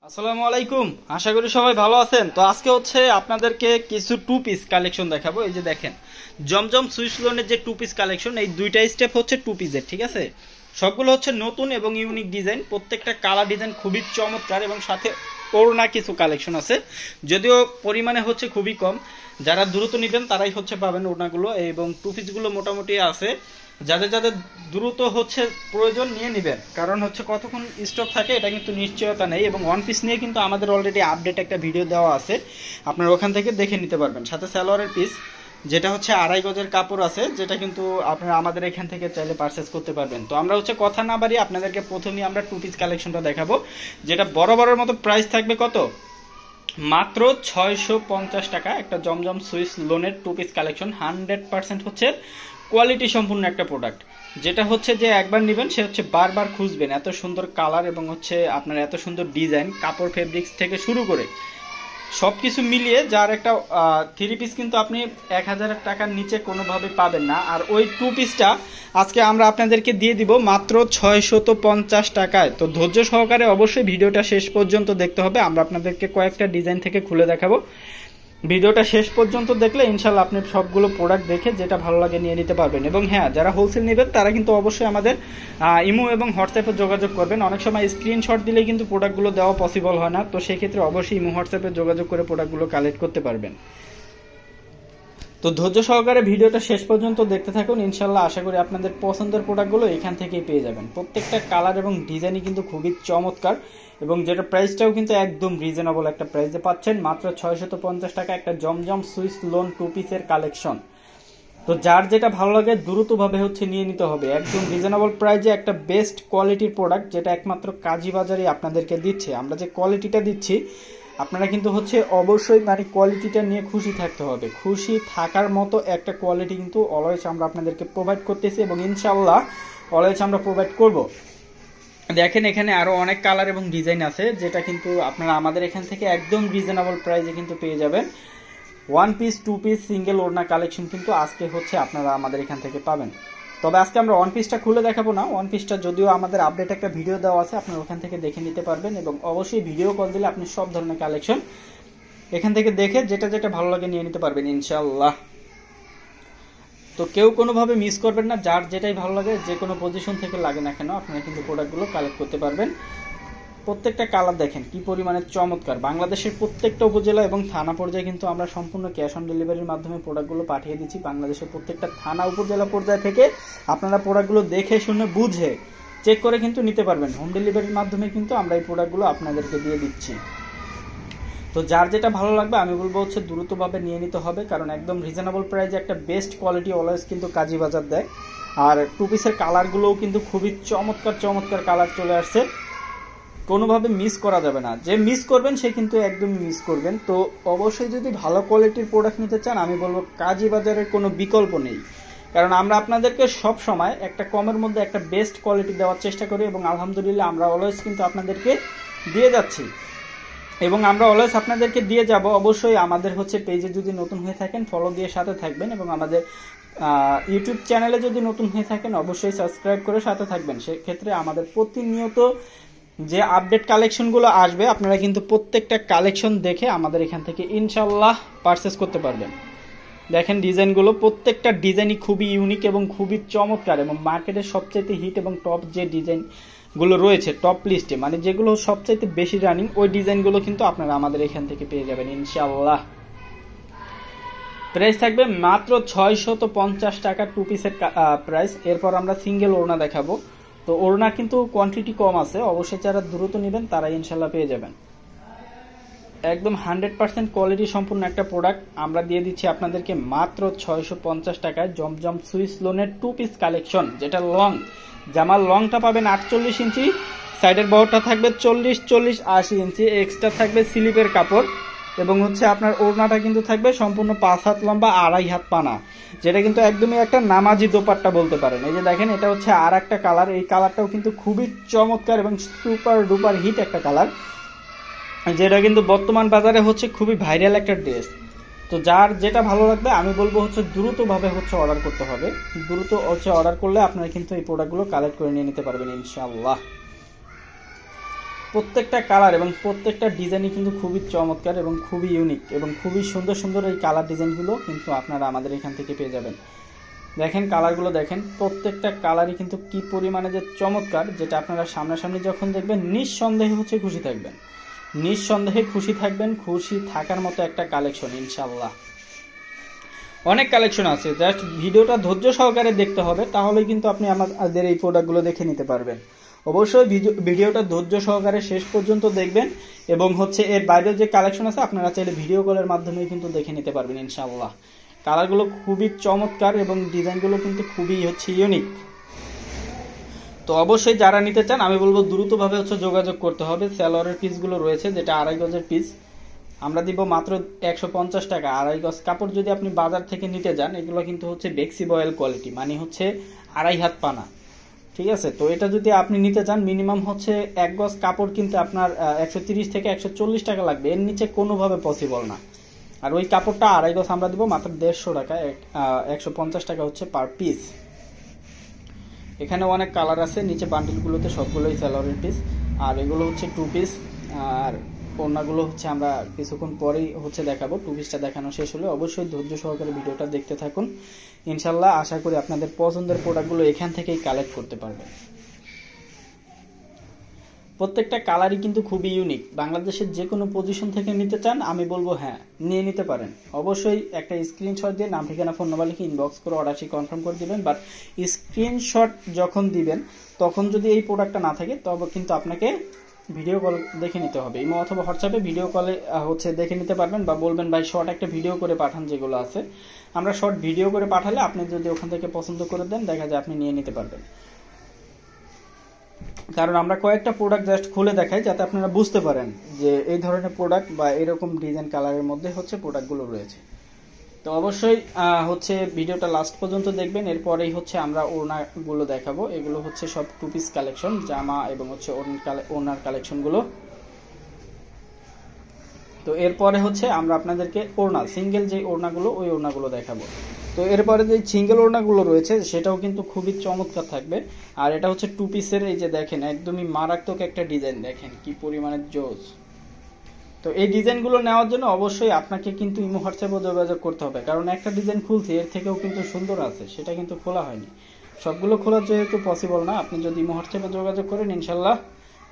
আসসালামু আলাইকুম, আশা করি সবাই ভালো আছেন। তো আজকে হচ্ছে আপনাদেরকে কিছু টু পিস কালেকশন দেখাবো। এই যে দেখেন, জমজম সুইস লোনের যে টু পিস কালেকশন, এই দুইটা স্টেপ হচ্ছে টু পিসের, ঠিক আছে। সবগুলো হচ্ছে নতুন এবং ইউনিক ডিজাইন, প্রত্যেকটা কালার ডিজাইন খুবই চমৎকার এবং সাথে ওড়না কিছু কালেকশন আছে, যদিও পরিমাণে হচ্ছে খুবই কম। যারা দ্রুত নেবেন তারাই হচ্ছে পাবেন ওড়নাগুলো, এবং টু পিসগুলো মোটামুটি আছে। যাদের যাদের দ্রুত হচ্ছে প্রয়োজন নিয়ে নেবেন, কারণ হচ্ছে কতক্ষণ স্টক থাকে এটা কিন্তু নিশ্চয়তা নেই। এবং ওয়ান পিস নিয়ে কিন্তু আমাদের অলরেডি আপডেট একটা ভিডিও দেওয়া আছে, আপনারা ওখান থেকে দেখে নিতে পারবেন। সাথে সালোয়ারের পিস যেটা হচ্ছে 2.5 গজের কাপড় আছে, যেটা কিন্তু আপনারা আমাদের এখান থেকে চাইলে পারচেস করতে পারবেন। তো আমরা হচ্ছে কথা না বাড়িয়ে আপনাদেরকে প্রথমেই আমরা টু পিস কালেকশনটা দেখাবো, যেটা বরাবরের মতো প্রাইস থাকবে কত, মাত্র 650 টাকা। একটা জমজম সুইস লোনের টু পিস কালেকশন, 100% হচ্ছে কোয়ালিটি সম্পূর্ণ একটা প্রোডাক্ট, যেটা হচ্ছে যে একবার নেবেন সে হচ্ছে বারবার খুঁজবেন। এত সুন্দর কালার এবং হচ্ছে আপনার এত সুন্দর ডিজাইন, কাপড় ফেব্রিক্স থেকে শুরু করে সবকিছু মিলিয়ে যার একটা থ্রি পিস কিন্তু আপনি 1000 টাকার নিচে কোনোভাবে পাবেন না। আর ওই টু পিসটা আজকে আমরা আপনাদেরকে দিয়ে দিব মাত্র 650 টাকায়। তো ধৈর্য সহকারে অবশ্যই ভিডিওটা শেষ পর্যন্ত দেখতে হবে। আমরা আপনাদেরকে কয়েকটা ডিজাইন থেকে খুলে দেখাবো। ভিডিওটা শেষ পর্যন্ত দেখলে ইনশাল্লাহ আপনি সবগুলো প্রোডাক্ট দেখে যেটা ভালো লাগে নিয়ে নিতে পারবেন। এবং হ্যাঁ, যারা হোলসেল নেবেন তারা কিন্তু অবশ্যই আমাদের ইমো এবং হোয়াটসঅ্যাপে যোগাযোগ করবেন। অনেক সময় স্ক্রিনশট দিলে কিন্তু প্রোডাক্টগুলো দেওয়া পসিবল হয় না, তো সেক্ষেত্রে অবশ্যই ইমো হোয়াটসঅ্যাপে যোগাযোগ করে প্রোডাক্টগুলো কালেক্ট করতে পারবেন। তো ধৈর্য সহকারে ভিডিওটা শেষ পর্যন্ত দেখতে থাকুন, ইনশাল্লাহ আশা করি আপনাদের পছন্দের প্রোডাক্টগুলো এখান থেকেই পেয়ে যাবেন। প্রত্যেকটা কালার এবং ডিজাইনই কিন্তু খুবই চমৎকার, এবং যেটা প্রাইসটাও কিন্তু একদম রিজনেবল একটা প্রাইসে পাচ্ছেন, মাত্র 650 টাকা একটা জমজম সুইস লোন টু পিসের কালেকশন। তো যার যেটা ভালো লাগে দ্রুতভাবে হচ্ছে নিয়ে নিতে হবে, একদম রিজনেবল প্রাইসে একটা বেস্ট কোয়ালিটির প্রোডাক্ট, যেটা একমাত্র কাজী বাজারে আপনাদেরকে দিচ্ছে। আমরা যে কোয়ালিটিটা দিচ্ছি আপনারা কিন্তু হচ্ছে অবশ্যই মানে কোয়ালিটিটা নিয়ে খুশি থাকতে হবে। খুশি থাকার মতো একটা কোয়ালিটি কিন্তু অলওয়েজ আমরা আপনাদেরকে প্রোভাইড করতেছি, এবং ইনশাআল্লাহ অলওয়েজ আমরা প্রোভাইড করব। দেখেন এখানে আরো অনেক কালার এবং ডিজাইন আছে, যেটা কিন্তু আপনারা আমাদের এখান থেকে একদম রিজনেবল প্রাইসে কিন্তু পেয়ে যাবেন। One piece, two piece, single ওড়না কালেকশন কিন্তু আজকে হচ্ছে আপনারা আমাদের এখান থেকে পাবেন। তবে আজকে আমরা ওয়ান পিসটা খুলে দেখাবো না, ওয়ান পিসটা যদিও আমাদের আপডেট একটা ভিডিও দেওয়া আছে, আপনারা ওখান থেকে দেখে নিতে পারবেন। এবং অবশ্যই ভিডিও কল দিলে আপনি সব ধরনের কালেকশন এখান থেকে দেখে যেটা যেটা ভালো লাগে নিয়ে নিতে পারবেন ইনশাআল্লাহ। তো কেউ কোনোভাবে মিস করবেন না, যার যেটাই ভালো লাগে যে কোনো পজিশন থেকে লাগে না কেন আপনারা কিন্তু প্রোডাক্টগুলো কালেক্ট করতে পারবেন। প্রত্যেকটা কালার দেখেন কি পরিমাণে চমৎকার। বাংলাদেশের প্রত্যেকটা উপজেলা এবং থানা পর্যায়ে কিন্তু আমরা সম্পূর্ণ ক্যাশ অন ডেলিভারির মাধ্যমে প্রোডাক্টগুলো পাঠিয়ে দিচ্ছি। বাংলাদেশের প্রত্যেকটা থানা উপজেলা পর্যায় থেকে আপনারা প্রোডাক্টগুলো দেখে শুনে বুঝে চেক করে কিন্তু নিতে পারবেন। হোম ডেলিভারির মাধ্যমে কিন্তু আমরা এই প্রোডাক্টগুলো আপনাদেরকে দিয়ে দিচ্ছি। তো যার যেটা ভালো লাগবে আমি বলবো হচ্ছে দ্রুতভাবে নিয়ে নিতে হবে, কারণ একদম রিজনেবল প্রাইসে একটা বেস্ট কোয়ালিটি অলওয়েজ কিন্তু কাজী বাজার দেয়। আর টু পিসের কালারগুলোও কিন্তু খুবই চমৎকার চমৎকার কালার চলে আসছে, কোনোভাবে মিস করা যাবে না। যে মিস করবেন সে কিন্তু একদমই মিস করবেন। তো অবশ্যই যদি ভালো কোয়ালিটির প্রোডাক্ট নিতে চান আমি বলবো কাজী বাজারের কোনো বিকল্প নেই, কারণ আমরা আপনাদেরকে সব সময় একটা কমের মধ্যে একটা বেস্ট কোয়ালিটি দেওয়ার চেষ্টা করি, এবং আলহামদুলিল্লাহ আমরা অলওয়েজ কিন্তু আপনাদেরকে দিয়ে যাচ্ছি এবং আমরা অলওয়েজ আপনাদেরকে দিয়ে যাব। অবশ্যই আমাদের হচ্ছে পেজে যদি নতুন হয়ে থাকেন ফলো দিয়ে সাথে থাকবেন, এবং আমাদের ইউটিউব চ্যানেলে যদি নতুন হয়ে থাকেন অবশ্যই সাবস্ক্রাইব করে সাথে থাকবেন। সেক্ষেত্রে আমাদের প্রতিনিয়ত যে আপডেট কালেকশনগুলো আসবে আপনারা কিন্তু প্রত্যেকটা কালেকশন দেখে আমাদের এখান থেকে ইনশাল্লাহ পারচেস করতে পারবেন। দেখেন ডিজাইনগুলো, প্রত্যেকটা ডিজাইনই খুবই ইউনিক এবং খুবই চমৎকার, এবং মার্কেটের সবচাইতে হিট এবং টপ যে ডিজাইনগুলো রয়েছে টপ লিস্টে, মানে যেগুলো সবচাইতে বেশি রানিং ওই ডিজাইনগুলো কিন্তু আপনারা আমাদের এখান থেকে পেয়ে যাবেন ইনশাল্লাহ। প্রাইস থাকবে মাত্র 650 টাকা টু পিসের প্রাইস। এরপর আমরা সিঙ্গেল ওড়না দেখাবো। তো ওড়না কিন্তু কোয়ান্টিটি কম আছে, অবশ্যই যারা দ্রুত নেবেন তারা ইনশাল্লাহ পেয়ে যাবেন। একদম 100% কোয়ালিটি সম্পূর্ণ একটা প্রোডাক্ট আমরা দিয়ে দিচ্ছি আপনাদেরকে মাত্র 650 টাকায় জমজম সুইস লোনের টু পিস কালেকশন, যেটা লং জামার লংটা পাবেন 48 ইঞ্চি, সাইডের বহরটা থাকবে 40, 40, 80 ইঞ্চি, এক্সট্রা থাকবে স্লিপের কাপড়, এবং হচ্ছে আপনার ওড়নাটা কিন্তু থাকবে সম্পূর্ণ 5 হাত লম্বা 2.5 হাত পানা, যেটা কিন্তু একদমই একটা নামাজি দোপাট্টা বলতে পারেন। এই যে দেখেন এটা হচ্ছে আর একটা কালার, এই কালারটাও কিন্তু খুবই চমৎকার এবং সুপার ডুপার হিট একটা কালার, যেটা কিন্তু বর্তমান বাজারে হচ্ছে খুবই ভাইরাল একটা ড্রেস। তো যার যেটা ভালো লাগবে আমি বলবো হচ্ছে দ্রুতভাবে হচ্ছে অর্ডার করতে হবে, দ্রুত হচ্ছে অর্ডার করলে আপনারা কিন্তু এই প্রোডাক্টগুলো কালেক্ট করে নিয়ে নিতে পারবেন ইনশাআল্লাহ। প্রত্যেকটা কালার এবং প্রত্যেকটা ডিজাইনই কিন্তু খুবই চমৎকার এবং খুবই ইউনিক এবং খুবই সুন্দর সুন্দর এই কালার ডিজাইনগুলো কিন্তু আপনারা আমাদের এখান থেকে পেয়ে যাবেন। দেখেন কালারগুলো দেখেন, প্রত্যেকটা কালারই কিন্তু কি পরিমাণে যে চমৎকার, যেটা আপনারা সামনাসামনি যখন দেখবেন নিঃসন্দেহে হচ্ছে খুশি থাকবেন, নিঃসন্দেহে খুশি থাকবেন। খুশি থাকার মতো একটা কালেকশন ইনশাআল্লাহ। অনেক কালেকশন আছে, জাস্ট ভিডিওটা ধৈর্য সহকারে দেখতে হবে, তাহলেই কিন্তু আপনি আমাদের এই প্রোডাক্টগুলো দেখে নিতে পারবেন। অবশ্যই ভিডিওটা ধৈর্য সহকারে শেষ পর্যন্ত দেখবেন এবং হচ্ছে এর বাইরেও যে কালেকশন আছে আপনারা চাইলে ভিডিও কলের মাধ্যমে কিন্তু দেখে নিতে পারবেন ইনশাআল্লাহ। কালারগুলো খুবই চমৎকার এবং ডিজাইনগুলো কিন্তু খুবই হচ্ছে ইউনিক। তো অবশ্যই যারা নিতে চান আমি বলবো দ্রুতভাবে হচ্ছে যোগাযোগ করতে হবে। সালোয়ারের পিসগুলো রয়েছে যেটা 2.5 গজের পিস, আমরা দিব মাত্র 150 টাকা। 2.5 গজ কাপড় যদি আপনি বাজার থেকে নিতে যান, এগুলো কিন্তু হচ্ছে বেক্সি বয়েল কোয়ালিটি, মানে হচ্ছে 2.5 হাত পানা, ঠিক আছে। তো এটা যদি আপনি নিতে চান মিনিমাম হচ্ছে 1 গজ কাপড় কিন্তু আপনার 130 থেকে 140 টাকা লাগবে, এর নিচে কোনোভাবে পসিবল না। আর ওই কাপড়টা 2.5 গজ আমরা দিব মাত্র 150 টাকা, 150 টাকা হচ্ছে পার পিস। এখানে অনেক কালার আছে, নিচে বান্ডিলগুলোতে সবগুলোই সালোয়ারের পিস, আর এগুলো হচ্ছে 2 পিস। আর ওড়নাগুলো হচ্ছে আমরা কিছুক্ষণ পরেই হচ্ছে দেখাবো। 2 পিসটা দেখানো শেষ হলে অবশ্যই ধৈর্য সহকারে ভিডিওটা দেখতে থাকুন ইনশাল্লাহ। আশা করি আপনাদের পছন্দের প্রোডাক্টগুলো এখান থেকেই কালেক্ট করতে পারবেন। প্রত্যেকটা কালারই কিন্তু খুবই ইউনিক। বাংলাদেশের যে কোনো পজিশন থেকে নিতে চান আমি বলবো হ্যাঁ নিয়ে নিতে পারেন। অবশ্যই একটা স্ক্রিনশট দিয়ে নাম ঠিকানা ফোন নাম্বার লিখে ইনবক্স করে অর্ডারটি কনফার্ম করে দিবেন। বাট স্ক্রিনশট যখন দিবেন তখন যদি এই প্রোডাক্টটা না থাকে তবে কিন্তু আপনাকে ভিডিও কল দেখে নিতে হবে। ইমো অথবা হোয়াটসঅ্যাপে ভিডিও কলে হচ্ছে দেখে নিতে পারবেন, বা বলবেন ভাই শর্ট একটা ভিডিও করে পাঠান, যেগুলো আছে আমরা শর্ট ভিডিও করে পাঠালে আপনি যদি ওখান থেকে পছন্দ করে দেন দেখা যায় আপনি নিয়ে নিতে পারবেন। কারণ আমরা কয়েকটা প্রোডাক্ট জাস্ট খুলে দেখাই যাতে আপনারা বুঝতে পারেন যে এই ধরনের প্রোডাক্ট বা এরকম ডিজাইন কালারের মধ্যে হচ্ছে প্রোডাক্টগুলো রয়েছে। তো অবশ্যই হচ্ছে ভিডিওটা লাস্ট পর্যন্ত দেখবেন। এরপরেই হচ্ছে আমরা ওড়নাগুলো দেখাবো। এগুলো হচ্ছে সব 2 পিস কালেকশন, জামা এবং হচ্ছে ওড়নার কালেকশনগুলো। তো এরপরে হচ্ছে আমরা আপনাদেরকে ওড়না সিঙ্গেল যে ওড়নাগুলো ওই ওড়নাগুলো দেখাবো। তো এরপরে যে সিঙ্গেল ওড়নাগুলো রয়েছে সেটাও কিন্তু খুবই চমৎকার থাকবে। আর এটা হচ্ছে 2 পিসের, এই যে দেখেন একদমই মারাত্মক একটা ডিজাইন, দেখেন কি পরিমাণের জোস। তো এই ডিজাইনগুলো নেওয়ার জন্য অবশ্যই আপনাকে কিন্তু ইমো হোয়াটসঅ্যাপে যোগাযোগ করতে হবে, কারণ একটা ডিজাইন খুলছে এর থেকেও কিন্তু সুন্দর আছে, সেটা কিন্তু খোলা হয়নি। সবগুলো খোলা যেহেতু পসিবল না, আপনি যদি ইমো হোয়াটসঅ্যাপে যোগাযোগ করেন ইনশাল্লাহ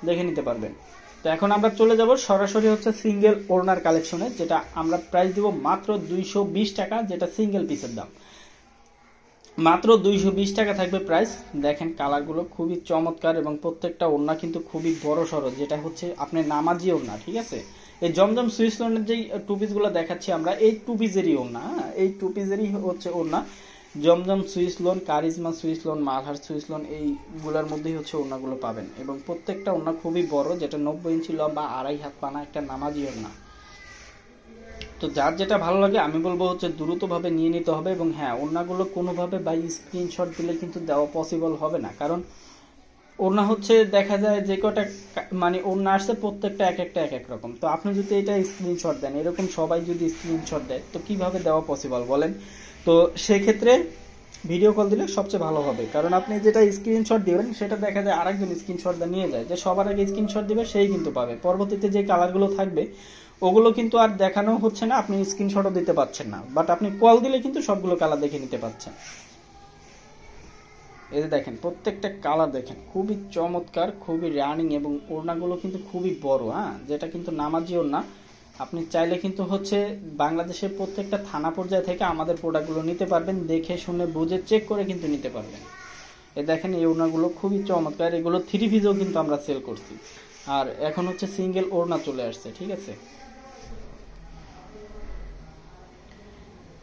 দেখে নিতে পারবেন। তো এখন আমরা চলে যাব সরাসরি হচ্ছে সিঙ্গেল ওড়নার কালেকশনে, যেটা আমরা প্রাইস দিব মাত্র 220 টাকা, যেটা সিঙ্গেল পিসের দাম মাত্র 220 টাকা থাকবে প্রাইস। দেখেন কালারগুলো খুবই চমৎকার এবং প্রত্যেকটা ওড়না কিন্তু খুবই বড় সড়ো, যেটা হচ্ছে আপনার নামাজি ওড়না, ঠিক আছে। এই জমজম সুইস লোনের যে 2 পিসগুলো দেখাচ্ছি আমরা, এই 2 পিসেরই ওড়না, এই 2 পিসেরই হচ্ছে ওড়না। Zamzam Swiss lawn, Karizma Swiss lawn, Malhar Swiss lawn, এইগুলোর মধ্যেই হচ্ছে ওড়নাগুলো পাবেন এবং প্রত্যেকটা ওড়না খুবই বড়, যেটা 90 ইঞ্চি লম্বা, 2.5 হাত পানা একটা নামাজি ওড়না। তো যার যেটা ভালো লাগে আমি বলবো হচ্ছে দ্রুতভাবে নিয়ে নিতে হবে। এবং হ্যাঁ ওড়নাগুলো কোনোভাবে বাই স্ক্রিনশট দিলে কিন্তু দেওয়া পসিবল হবে না, কারণ ওড়না হচ্ছে দেখা যায় যে কটা মানে ওড়না আসছে প্রত্যেকটা এক এক রকম। তো আপনি যদি এটা স্ক্রিনশট দেন, এরকম সবাই যদি স্ক্রিনশট দেয় তো কিভাবে দেওয়া পসিবল বলেন। তো সেক্ষেত্রে ভিডিও কল দিলে সবচেয়ে ভালো হবে, কারণ আপনি যেটা স্ক্রিনশট দিবেন সেটা দেখা যায় আরেকজন স্ক্রিনশট নিয়ে যায়, যে সবার আগে স্ক্রিনশট দিবে সেই কিন্তু পাবে। পরবর্তীতে যে কালারগুলো থাকবে ওগুলো কিন্তু আর দেখানো হচ্ছে না, আপনি স্ক্রিনশটও দিতে পারছেন না, বাট আপনি কল দিলে কিন্তু সবগুলো কালার দেখে নিতে পারছেন। এই যে দেখেন প্রত্যেকটা কালার দেখেন খুবই চমৎকার, খুবই রানিং এবং ওড়নাগুলো কিন্তু খুবই বড়, হ্যাঁ, যেটা কিন্তু নামাজি ওড়না। আপনি চাইলে কিন্তু হচ্ছে বাংলাদেশের প্রত্যেকটা থানা পর্যায় থেকে আমাদের প্রোডাক্টগুলো নিতে পারবেন, দেখে শুনে বুঝে চেক করে কিন্তু নিতে পারবেন। এই দেখেন এই ওড়নাগুলো খুবই চমৎকার, এগুলো 3 পিসও কিন্তু আমরা সেল করছি। আর এখন হচ্ছে সিঙ্গেল ওড়না চলে আসছে, ঠিক আছে।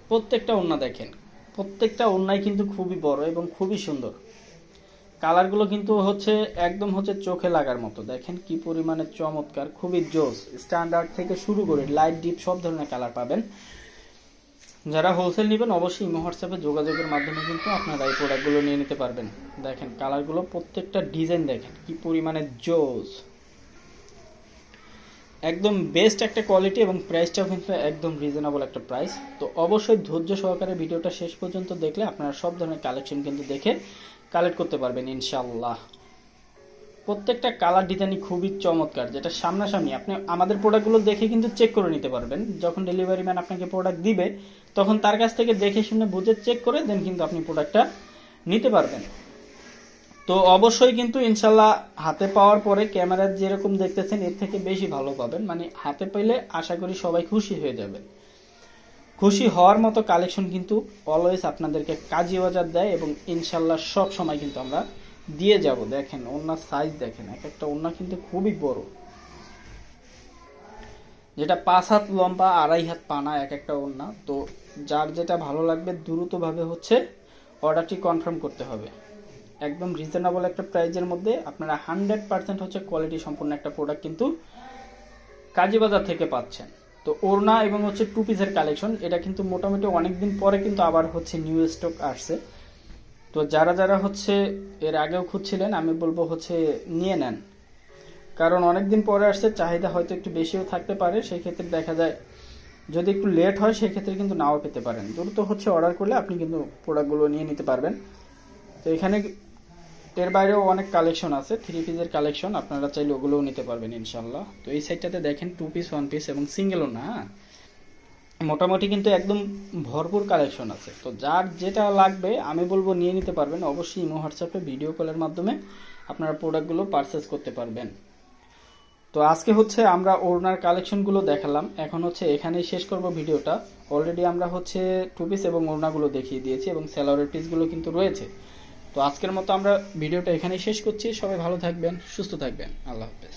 প্রত্যেকটা ওড়না দেখেন, প্রত্যেকটা ওড়নাই কিন্তু খুবই বড় এবং খুবই সুন্দর। কালারগুলো কিন্তু হচ্ছে একদম হচ্ছে চোখে লাগার মতো, দেখেন কি পরিমাণে চমৎকার, খুবই জোস। স্ট্যান্ডার্ড থেকে শুরু করে লাইট ডিপ সব ধরনের কালার পাবেন। যারা হোলসেল নেবেন অবশ্যই ইমো হোয়াটসঅ্যাপে যোগাযোগের মাধ্যমে কিন্তু আপনারা এই প্রোডাক্টগুলো নিয়ে নিতে পারবেন। দেখেন কালারগুলো প্রত্যেকটা ডিজাইন দেখেন কি পরিমাণে জোস, একদম বেস্ট একটা কোয়ালিটি এবং প্রাইসটাও কিন্তু একদম রিজনেবল একটা প্রাইস। তো অবশ্যই ধৈর্য সহকারে ভিডিওটা শেষ পর্যন্ত দেখলে আপনারা সব ধরনের কালেকশন কিন্তু দেখে কালেক্ট করতে পারবেন ইনশাআল্লাহ। প্রত্যেকটা কালার ডিজাইনই খুবই চমৎকার, যেটা সামনাসামনি আপনি আমাদের প্রোডাক্টগুলো দেখে কিন্তু চেক করে নিতে পারবেন। যখন ডেলিভারি ম্যান আপনাকে প্রোডাক্ট দিবে তখন তার কাছ থেকে দেখে শুনে বুঝে চেক করে দেন কিন্তু আপনি প্রোডাক্টটা নিতে পারবেন। তো অবশ্যই কিন্তু ইনশাল্লাহ হাতে পাওয়ার পরে ক্যামেরা যেরকম দেখতেছেন এর থেকে বেশি ভালো পাবেন, মানে হাতে পেলে আশা করি সবাই খুশি হয়ে যাবে। খুশি হওয়ার মতো কালেকশন কিন্তু অলওয়েজ আপনাদেরকে কাজী বাজার দেয় এবং ইনশাল্লাহ সব সময় কিন্তু আমরা দিয়ে যাব। দেখেন ওড়নার সাইজ দেখেন, এক একটা ওড়না কিন্তু খুবই বড়, যেটা 5 হাত লম্বা 2.5 হাত পানা এক একটা ওড়না। তো যার যেটা ভালো লাগবে দ্রুতভাবে হচ্ছে অর্ডারটি কনফার্ম করতে হবে। একদম রিজনেবল একটা প্রাইজের মধ্যে আপনারা 100% হচ্ছে কোয়ালিটি সম্পূর্ণ একটা প্রোডাক্ট কিন্তু কাজী বাজার থেকে পাচ্ছেন। তো ওড়না এবং হচ্ছে টু পিসের কালেকশন এটা কিন্তু মোটামুটি অনেকদিন পরে কিন্তু আবার হচ্ছে নিউ স্টক আসছে। তো যারা যারা হচ্ছে এর আগেও খুঁজছিলেন আমি বলবো হচ্ছে নিয়ে নেন, কারণ অনেকদিন পরে আসছে, চাহিদা হয়তো একটু বেশিও থাকতে পারে। সেই ক্ষেত্রে দেখা যায় যদি একটু লেট হয় সেক্ষেত্রে কিন্তু নাও পেতে পারেন। দ্রুত হচ্ছে অর্ডার করলে আপনি কিন্তু প্রোডাক্টগুলো নিয়ে নিতে পারবেন। তো এখানে এর বাইরেও অনেক কালেকশন আছে, 3 পিসের কালেকশন, আপনারা চাইলে ওগুলোও নিতে পারবেন ইনশাল্লাহ। তো এই সাইডটাতে দেখেন 2 পিস 1 পিস এবং সিঙ্গেলও না, মোটামুটি কিন্তু একদম ভরপুর কালেকশন আছে। তো যার যেটা লাগবে আমি বলবো নিয়ে নিতে পারবেন। অবশ্যই ইমো হোয়াটসঅ্যাপে ভিডিও কলের মাধ্যমে আপনারা প্রোডাক্টগুলো পারচেস করতে পারবেন। তো আজকে হচ্ছে আমরা ওড়নার কালেকশনগুলো দেখালাম, এখন হচ্ছে এখানেই শেষ করব ভিডিওটা। অলরেডি আমরা হচ্ছে টু পিস এবং ওড়নাগুলো দেখিয়ে দিয়েছি এবং সেলারের পিসগুলো কিন্তু রয়েছে। তো আজকের মতো আমরা ভিডিওটা এখানেই শেষ করছি। সবাই ভালো থাকবেন, সুস্থ থাকবেন, আল্লাহ হাফেজ।